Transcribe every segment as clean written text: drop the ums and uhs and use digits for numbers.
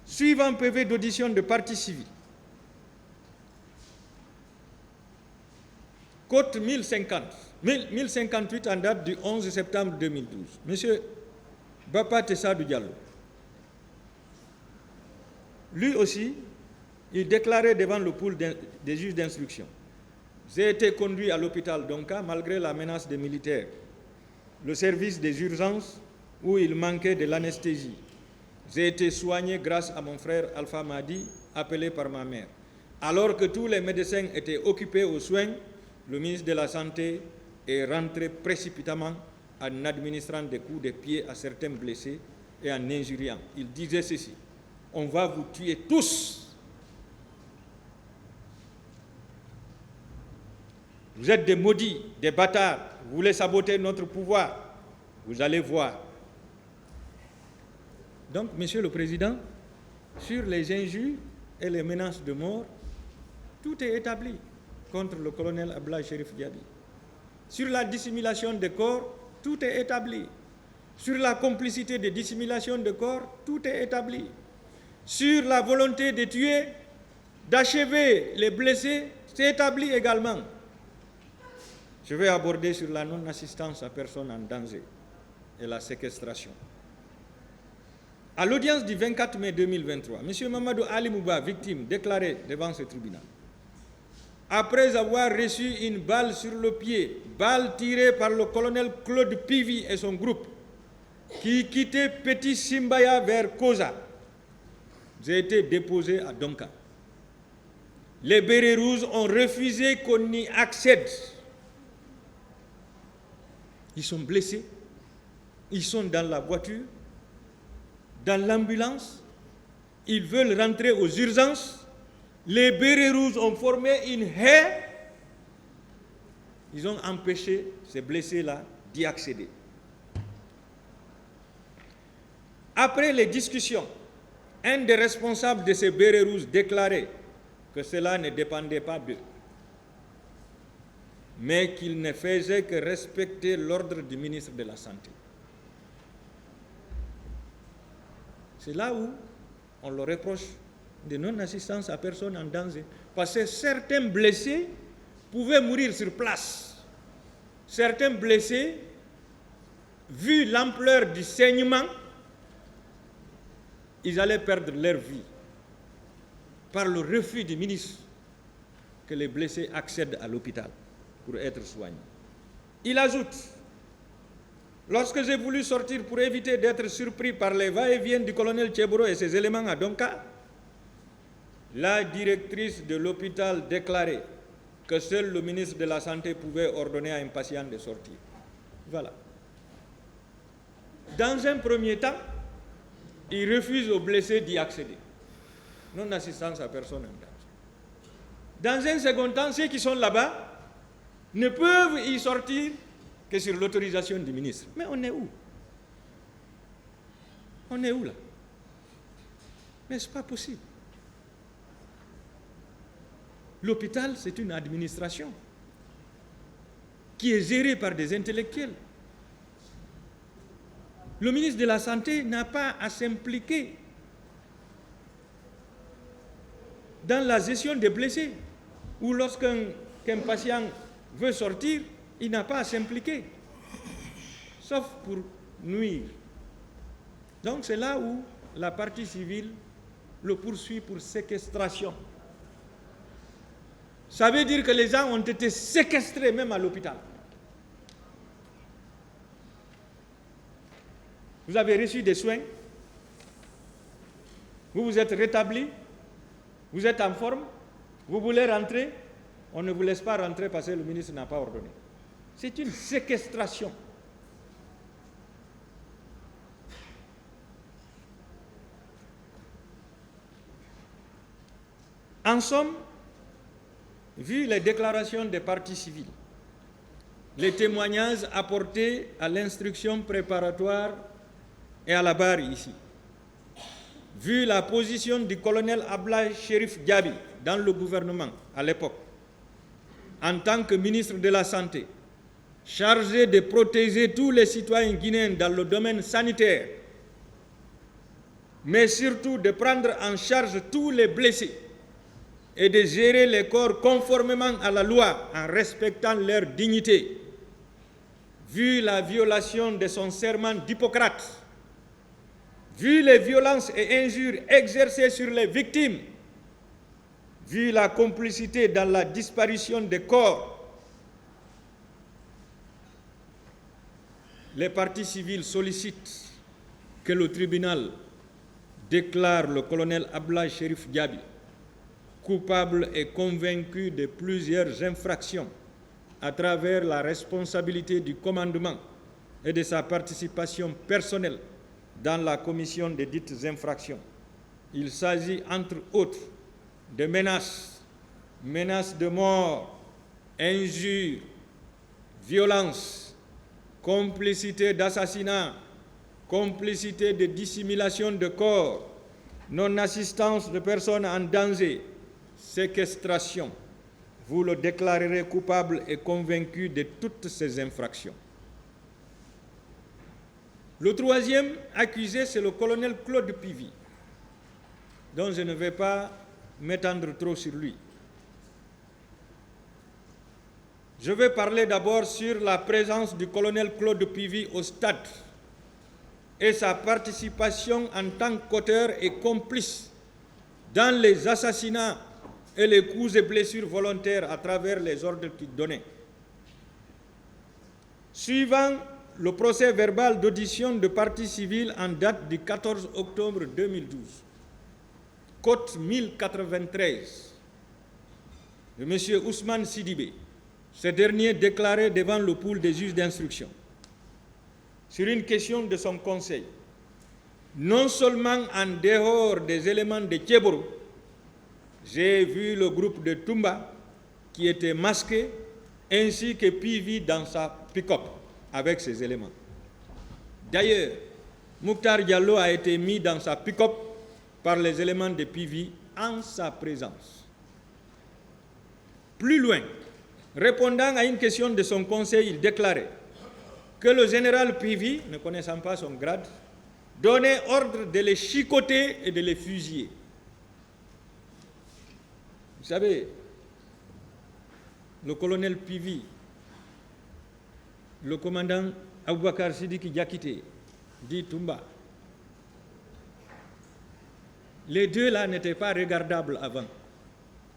Suivant PV d'audition de partie civile, Côte 1058 en date du 11 septembre 2012. Monsieur Bapa Tessadou Diallo, lui aussi, il déclarait devant le pool des juges d'instruction: j'ai été conduit à l'hôpital d'Onka malgré la menace des militaires, le service des urgences où il manquait de l'anesthésie. J'ai été soigné grâce à mon frère Alpha Madi, appelé par ma mère. Alors que tous les médecins étaient occupés aux soins, le ministre de la Santé est rentré précipitamment en administrant des coups de pied à certains blessés et en injuriant. Il disait ceci: on va vous tuer tous. Vous êtes des maudits, des bâtards, vous voulez saboter notre pouvoir. Vous allez voir. Donc, Monsieur le Président, sur les injures et les menaces de mort, tout est établi contre le colonel Abdoulaye Chérif Diaby. Sur la dissimulation des corps, tout est établi. Sur la complicité de dissimulation de corps, tout est établi. Sur la volonté de tuer, d'achever les blessés, c'est établi également. Je vais aborder sur la non-assistance à personne en danger et la séquestration. À l'audience du 24 mai 2023, M. Mamadou Ali Mouba, victime, déclarait devant ce tribunal: après avoir reçu une balle sur le pied, balle tirée par le colonel Claude Pivi et son groupe, qui quittait Petit Simbaya vers Koza, j'ai été déposé à Donka. Les bérets rouges ont refusé qu'on y accède. Ils sont blessés, ils sont dans la voiture, dans l'ambulance, ils veulent rentrer aux urgences. Les bérets rouges ont formé une haie. Ils ont empêché ces blessés-là d'y accéder. Après les discussions, un des responsables de ces bérets rouges déclarait que cela ne dépendait pas d'eux, mais qu'il ne faisait que respecter l'ordre du ministre de la Santé. C'est là où on le reproche de non-assistance à personne en danger. Parce que certains blessés pouvaient mourir sur place. Certains blessés, vu l'ampleur du saignement, ils allaient perdre leur vie par le refus du ministre que les blessés accèdent à l'hôpital pour être soignés. Il ajoute: lorsque j'ai voulu sortir pour éviter d'être surpris par les va-et-vient du colonel Tcheboro et ses éléments à Donka, la directrice de l'hôpital déclarait que seul le ministre de la Santé pouvait ordonner à un patient de sortir. Voilà. Dans un premier temps, il refuse aux blessés d'y accéder. Non-assistance à personne en danger. Dans un second temps, ceux qui sont là-bas ne peuvent y sortir que sur l'autorisation du ministre. Mais on est où? On est où là? Mais ce n'est pas possible. L'hôpital, c'est une administration qui est gérée par des intellectuels. Le ministre de la Santé n'a pas à s'impliquer dans la gestion des blessés, ou lorsqu'un patient veut sortir, il n'a pas à s'impliquer, sauf pour nuire. Donc c'est là où la partie civile le poursuit pour séquestration. Ça veut dire que les gens ont été séquestrés même à l'hôpital. Vous avez reçu des soins, vous vous êtes rétabli, vous êtes en forme, vous voulez rentrer, on ne vous laisse pas rentrer parce que le ministre n'a pas ordonné. C'est une séquestration. En somme, vu les déclarations des parties civiles, les témoignages apportés à l'instruction préparatoire et à la barre ici, vu la position du colonel Abdoulaye Chérif Diaby dans le gouvernement à l'époque, en tant que ministre de la Santé, chargé de protéger tous les citoyens guinéens dans le domaine sanitaire, mais surtout de prendre en charge tous les blessés et de gérer les corps conformément à la loi en respectant leur dignité. Vu la violation de son serment d'Hippocrate, vu les violences et injures exercées sur les victimes, vu la complicité dans la disparition des corps, les parties civiles sollicitent que le tribunal déclare le colonel Abdoulaye Cherif Diaby coupable et convaincu de plusieurs infractions à travers la responsabilité du commandement et de sa participation personnelle dans la commission de dites infractions. Il s'agit entre autres de menaces de mort, injures, violences, complicité d'assassinat, complicité de dissimulation de corps, non-assistance de personnes en danger, séquestration. Vous le déclarerez coupable et convaincu de toutes ces infractions. Le troisième accusé, c'est le colonel Claude Pivy, dont je ne vais pas m'étendre trop sur lui. Je vais parler d'abord sur la présence du colonel Claude Pivy au stade et sa participation en tant qu'auteur et complice dans les assassinats et les coups et blessures volontaires à travers les ordres qu'il donnait. Suivant le procès verbal d'audition de partie civile en date du 14 octobre 2012, Côte 1093, de M. Ousmane Sidibé, ce dernier déclarait devant le pool des juges d'instruction, sur une question de son conseil, non seulement en dehors des éléments de Thieboro, j'ai vu le groupe de Toumba qui était masqué, ainsi que Pivy dans sa pick-up avec ses éléments. D'ailleurs, Mokhtar Diallo a été mis dans sa pick-up par les éléments de Pivy en sa présence. Plus loin, répondant à une question de son conseil, il déclarait que le général Pivy, ne connaissant pas son grade, donnait ordre de les chicoter et de les fusiller. Vous savez, le colonel Pivy, le commandant Aboubakar Sidiki Diakité, dit Toumba, les deux là n'étaient pas regardables avant.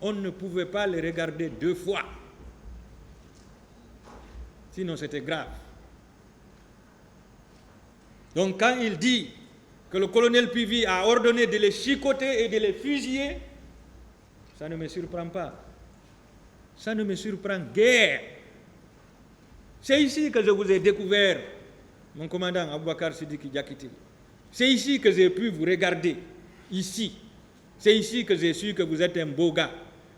On ne pouvait pas les regarder deux fois. Sinon c'était grave. Donc quand il dit que le colonel Pivy a ordonné de les chicoter et de les fusiller, ça ne me surprend pas. Ça ne me surprend guère. C'est ici que je vous ai découvert, mon commandant Aboubakar Sidiki Diakité. C'est ici que j'ai pu vous regarder, ici. C'est ici que j'ai su que vous êtes un beau gars.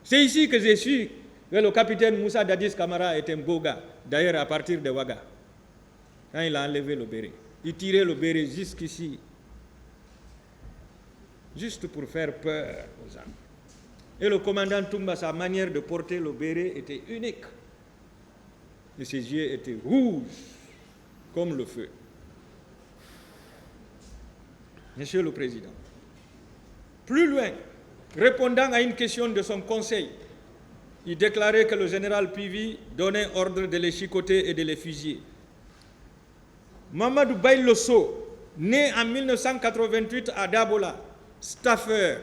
C'est ici que j'ai su que le capitaine Moussa Dadis Camara est un beau gars, d'ailleurs à partir de Ouaga, quand il a enlevé le béret. Il tirait le béret jusqu'ici, juste pour faire peur aux gens. Et le commandant Toumba, sa manière de porter le béret était unique. Et ses yeux étaient rouges, comme le feu. Monsieur le Président, plus loin, répondant à une question de son conseil, il déclarait que le général Pivy donnait ordre de les chicoter et de les fusiller. Mamadou Baylosso, né en 1988 à Dabola, staffeur,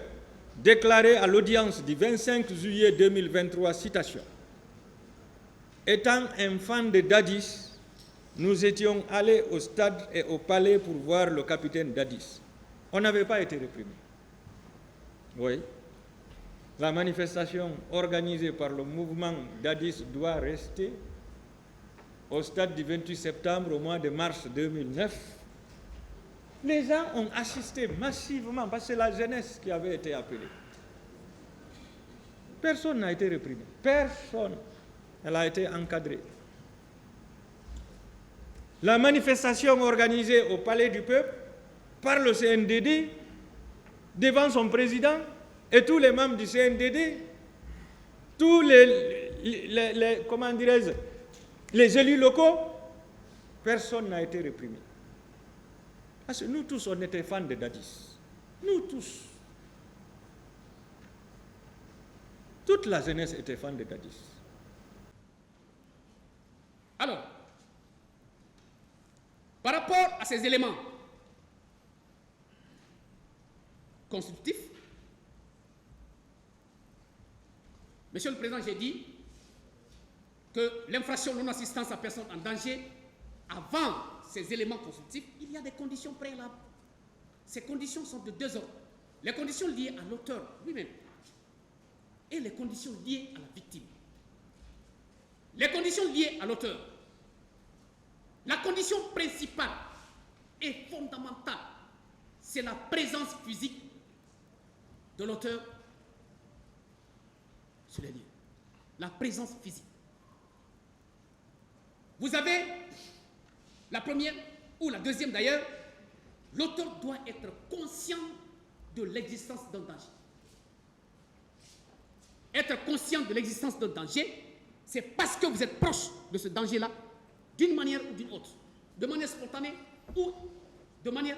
déclaré à l'audience du 25 juillet 2023, citation. Étant enfant de Dadis, nous étions allés au stade et au palais pour voir le capitaine Dadis. On n'avait pas été réprimés. Oui. La manifestation organisée par le mouvement Dadis doit rester au stade du 28 septembre au mois de mars 2009. Les gens ont assisté massivement parce que c'est la jeunesse qui avait été appelée. Personne n'a été réprimé. Personne. Elle a été encadrée. La manifestation organisée au Palais du Peuple par le CNDD devant son président et tous les membres du CNDD, tous comment dirais-je, les élus locaux, personne n'a été réprimé. Parce que nous tous, on était fans de Dadis. Nous tous. Toute la jeunesse était fan de Dadis. Alors, par rapport à ces éléments constitutifs, Monsieur le Président, j'ai dit que l'infraction non-assistance à personne en danger, avant ces éléments constitutifs, il y a des conditions préalables. Ces conditions sont de deux ordres. Les conditions liées à l'auteur lui-même et les conditions liées à la victime. Les conditions liées à l'auteur. La condition principale et fondamentale, c'est la présence physique de l'auteur sur les lieux. La présence physique. Vous avez la première, ou la deuxième d'ailleurs, l'auteur doit être conscient de l'existence d'un danger. Être conscient de l'existence d'un danger, c'est parce que vous êtes proche de ce danger-là, d'une manière ou d'une autre, de manière spontanée ou de manière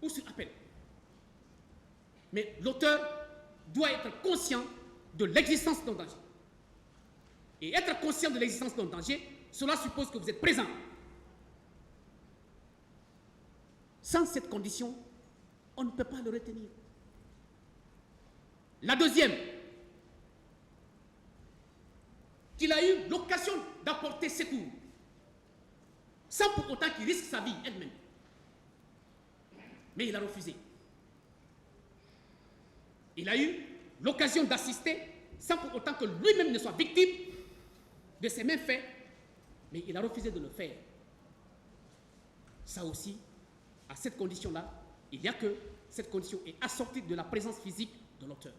ou sur appel. Mais l'auteur doit être conscient de l'existence d'un danger. Et être conscient de l'existence d'un danger, cela suppose que vous êtes présent. Sans cette condition, on ne peut pas le retenir. La deuxième, qu'il a eu l'occasion d'apporter secours, sans pour autant qu'il risque sa vie elle-même. Mais il a refusé. Il a eu l'occasion d'assister, sans pour autant que lui-même ne soit victime de ces mêmes faits, mais il a refusé de le faire. Ça aussi, à cette condition-là, il n'y a que cette condition est assortie de la présence physique de l'auteur.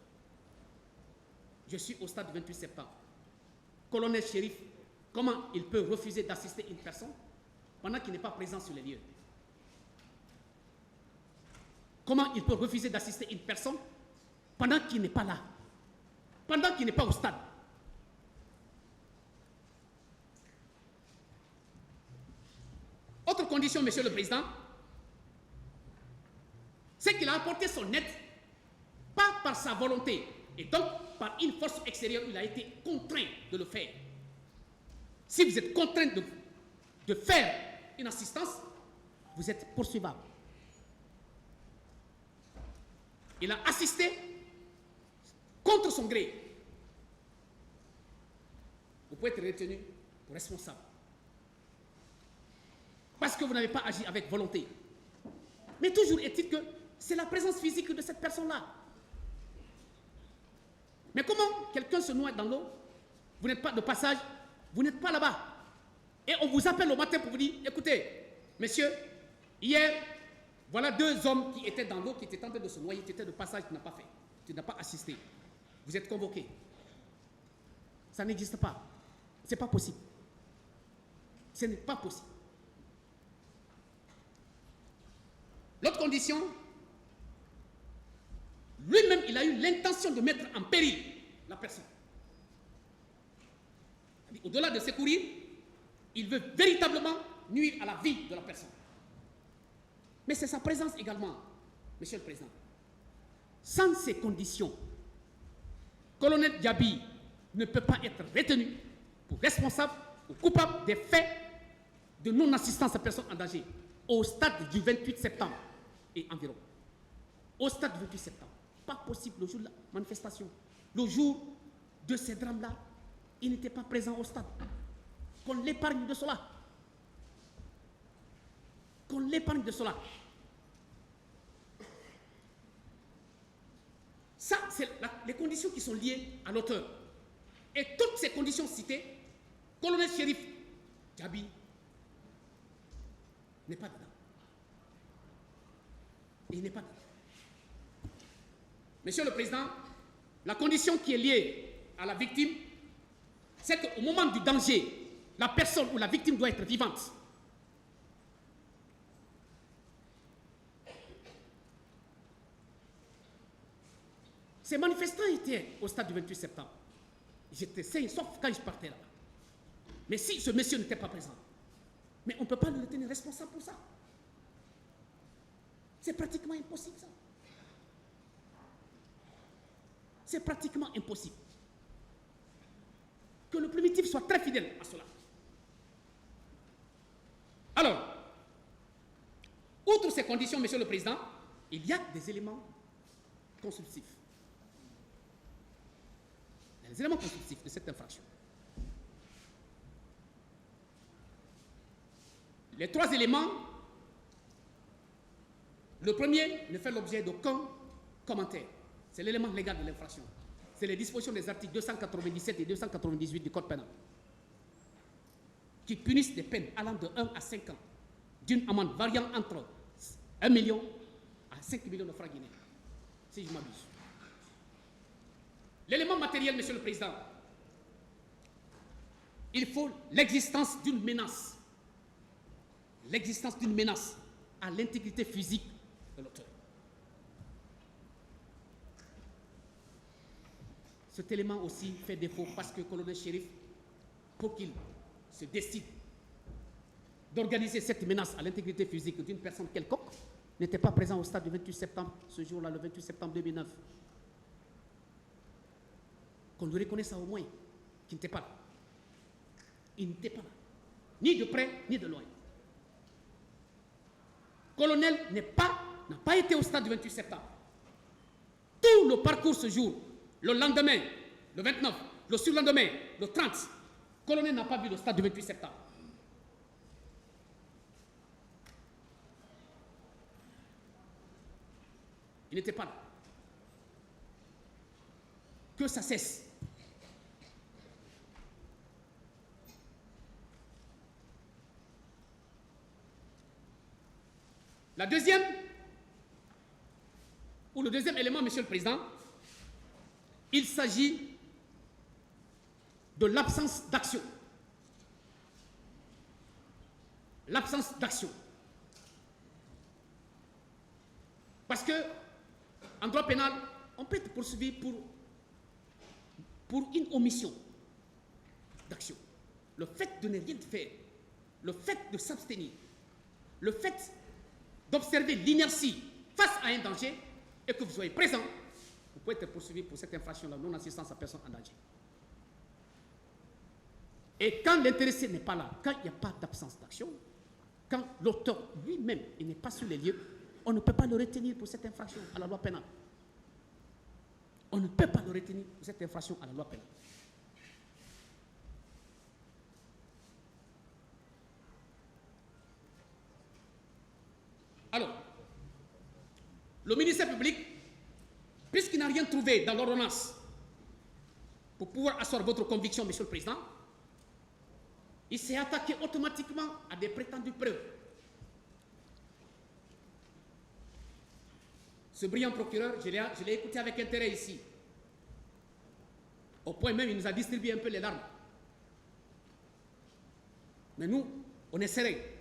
Je suis au stade du 28 septembre. Colonel Chérif, comment il peut refuser d'assister une personne pendant qu'il n'est pas présent sur les lieux? Comment il peut refuser d'assister une personne pendant qu'il n'est pas là, pendant qu'il n'est pas au stade? Autre condition, Monsieur le Président, c'est qu'il a apporté son aide, pas par sa volonté, et donc par une force extérieure, il a été contraint de le faire. Si vous êtes contraint de faire une assistance, vous êtes poursuivable. Il a assisté contre son gré. Vous pouvez être retenu pour responsable. Parce que vous n'avez pas agi avec volonté. Mais toujours est-il que c'est la présence physique de cette personne-là. Mais comment quelqu'un se noie dans l'eau? Vous n'êtes pas de passage, vous n'êtes pas là-bas. Et on vous appelle au matin pour vous dire, écoutez, monsieur, hier, voilà deux hommes qui étaient dans l'eau, qui étaient en train de se noyer, tu étais de passage, tu n'as pas fait, tu n'as pas assisté. Vous êtes convoqué. Ça n'existe pas. Ce n'est pas possible. Ce n'est pas possible. L'autre condition, lui-même, il a eu l'intention de mettre en péril la personne. Au-delà de secourir, il veut véritablement nuire à la vie de la personne. Mais c'est sa présence également, Monsieur le Président. Sans ces conditions, Colonel Diaby ne peut pas être retenu pour responsable ou coupable des faits de non-assistance à personne en danger au stade du 28 septembre et environ. Au stade du 28 septembre. Pas possible le jour de la manifestation. Le jour de ces drames-là, il n'était pas présent au stade. Qu'on l'épargne de cela. Qu'on l'épargne de cela. Ça, c'est les conditions qui sont liées à l'auteur. Et toutes ces conditions citées, Colonel Chérif Diaby n'est pas dedans. Il n'est pas dedans. Monsieur le Président, la condition qui est liée à la victime, c'est qu'au moment du danger, la personne ou la victime doit être vivante. Ces manifestants étaient au stade du 28 septembre. J'étais sain, sauf quand je partais là-bas. Mais si ce monsieur n'était pas présent, mais on ne peut pas le tenir responsable pour ça. C'est pratiquement impossible, ça. C'est pratiquement impossible. Que le primitif soit très fidèle à cela. Alors, outre ces conditions, Monsieur le Président, il y a des éléments constitutifs. Les éléments constitutifs de cette infraction. Les 3 éléments, le premier ne fait l'objet d'aucun commentaire. C'est l'élément légal de l'infraction. C'est les dispositions des articles 297 et 298 du Code pénal qui punissent des peines allant de 1 à 5 ans d'une amende variant entre 1 million à 5 millions de francs guinéens, si je m'abuse. L'élément matériel, Monsieur le Président, il faut l'existence d'une menace. L'existence d'une menace à l'intégrité physique de l'auteur. Cet élément aussi fait défaut parce que le colonel Chérif, pour qu'il se décide d'organiser cette menace à l'intégrité physique d'une personne quelconque, n'était pas présent au stade du 28 septembre, ce jour-là, le 28 septembre 2009. Qu'on lui reconnaisse ça au moins, qu'il n'était pas là. Il n'était pas là, ni de près, ni de loin. Colonel n'a pas été au stade du 28 septembre. Tout le parcours ce jour, le lendemain, le 29, le surlendemain, le 30, colonel n'a pas vu le stade du 28 septembre. Il n'était pas là. Que ça cesse. La deuxième, ou le deuxième élément, Monsieur le Président, il s'agit de l'absence d'action. L'absence d'action. Parce que, en droit pénal, on peut être poursuivi pour une omission d'action. Le fait de ne rien faire, le fait de s'abstenir, le fait d'observer l'inertie face à un danger et que vous soyez présent, vous pouvez être poursuivi pour cette infraction-là, non-assistance à personne en danger. Et quand l'intéressé n'est pas là, quand il n'y a pas d'absence d'action, quand l'auteur lui-même n'est pas sur les lieux, on ne peut pas le retenir pour cette infraction à la loi pénale. On ne peut pas le retenir pour cette infraction à la loi pénale. Alors, le ministère public, puisqu'il n'a rien trouvé dans l'ordonnance pour pouvoir asseoir votre conviction, Monsieur le Président, il s'est attaqué automatiquement à des prétendues preuves. Ce brillant procureur, je l'ai écouté avec intérêt ici. Au point même, il nous a distribué un peu les larmes. Mais nous, on essaierait